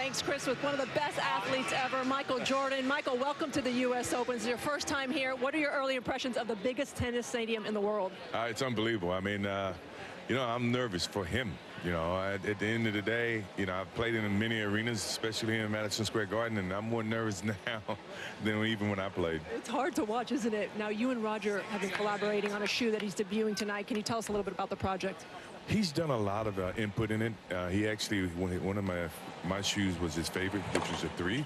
Thanks, Chris, with one of the best athletes ever, Michael Jordan. Michael, welcome to the U.S. Open. It's your first time here. What are your early impressions of the biggest tennis stadium in the world? It's unbelievable. I mean, you know, I'm nervous for him. You know, at the end of the day, you know, I've played in many arenas, especially in Madison Square Garden, and I'm more nervous now than even when I played. It's hard to watch, isn't it? Now, you and Roger have been collaborating on a shoe that he's debuting tonight. Can you tell us a little bit about the project? He's done a lot of input in it. He actually, one of my shoes was his favorite, which was a 3.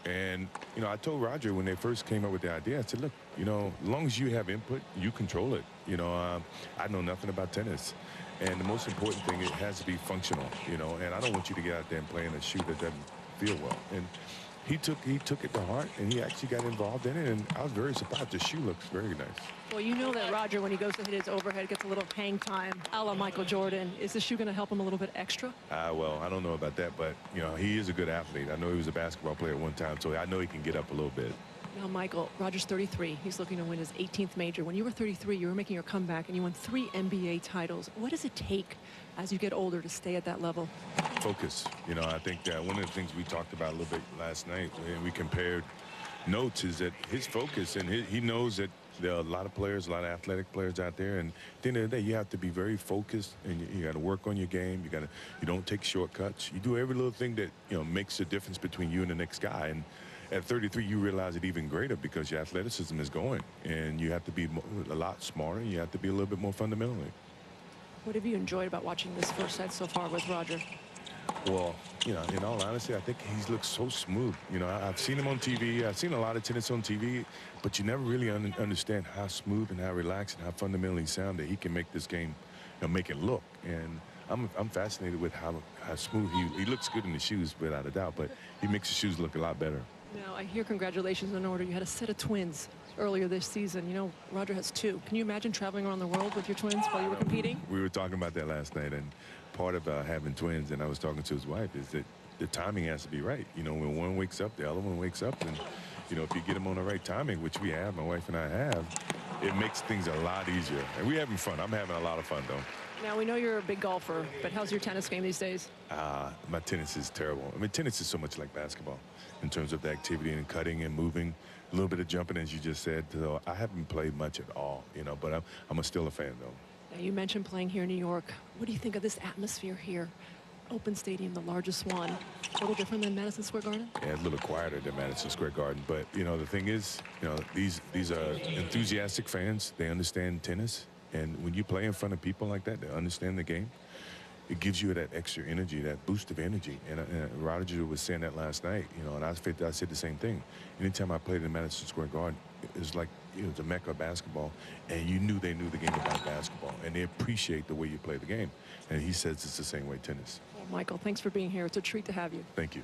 And, you know, I told Roger when they first came up with the idea, I said, look, you know, as long as you have input, you control it. You know, I know nothing about tennis. And the most important thing, it has to be functional, you know, and I don't want you to get out there and play in a shoe that doesn't feel well. And he took it to heart, and he actually got involved in it, and I was very surprised. The shoe looks very nice. Well, you know that Roger, when he goes to hit his overhead, gets a little hang time, a la Michael Jordan. Is this shoe going to help him a little bit extra? Well, I don't know about that, but, you know, he is a good athlete. I know he was a basketball player at one time, so I know he can get up a little bit. Now, Michael, Roger's 33. He's looking to win his 18th major. When you were 33, you were making your comeback, and you won 3 NBA titles. What does it take as you get older to stay at that level? Focus. You know, I think that one of the things we talked about a little bit last night, and we compared notes, is that his focus, and he knows that there are a lot of players, a lot of athletic players out there, and at the end of the day, you have to be very focused, and you got to work on your game. You don't take shortcuts. You do every little thing that, you know, makes a difference between you and the next guy. And at 33, you realize it even greater because your athleticism is going, and you have to be a lot smarter. You have to be a little bit more fundamentally. What have you enjoyed about watching this first set so far with Roger? Well, you know, in all honesty, I think he's looked so smooth. You know, I've seen him on TV. I've seen a lot of tennis on TV, but you never really understand how smooth and how relaxed and how fundamentally sound that he can make this game, you know, make it look. And I'm fascinated with how smooth he looks good in the shoes, without a doubt, but he makes the shoes look a lot better. Now, I hear congratulations in order. You had a set of twins earlier this season. You know, Roger has 2. Can you imagine traveling around the world with your twins while you were competing? We were talking about that last night, and part of having twins, and I was talking to his wife, is that the timing has to be right. You know, when one wakes up, the other one wakes up, and, you know, if you get them on the right timing, which we have, my wife and I have, it makes things a lot easier. And we're having fun. I'm having a lot of fun, though. Now, we know you're a big golfer, but how's your tennis game these days? My tennis is terrible. I mean, tennis is so much like basketball in terms of the activity and cutting and moving, a little bit of jumping, as you just said. So I haven't played much at all, you know, but I'm still a fan, though. Now, you mentioned playing here in New York. What do you think of this atmosphere here? Open stadium, the largest one. A little different than Madison Square Garden? Yeah, a little quieter than Madison Square Garden. But, you know, the thing is, you know, these are enthusiastic fans. They understand tennis. And when you play in front of people like that, they understand the game, it gives you that extra energy, that boost of energy. And Roger was saying that last night, you know, and I said the same thing. Anytime I played in Madison Square Garden, it was like, you know, the mecca of basketball, and you knew they knew the game about basketball, and they appreciate the way you play the game. And he says it's the same way tennis. Well, Michael, thanks for being here. It's a treat to have you. Thank you.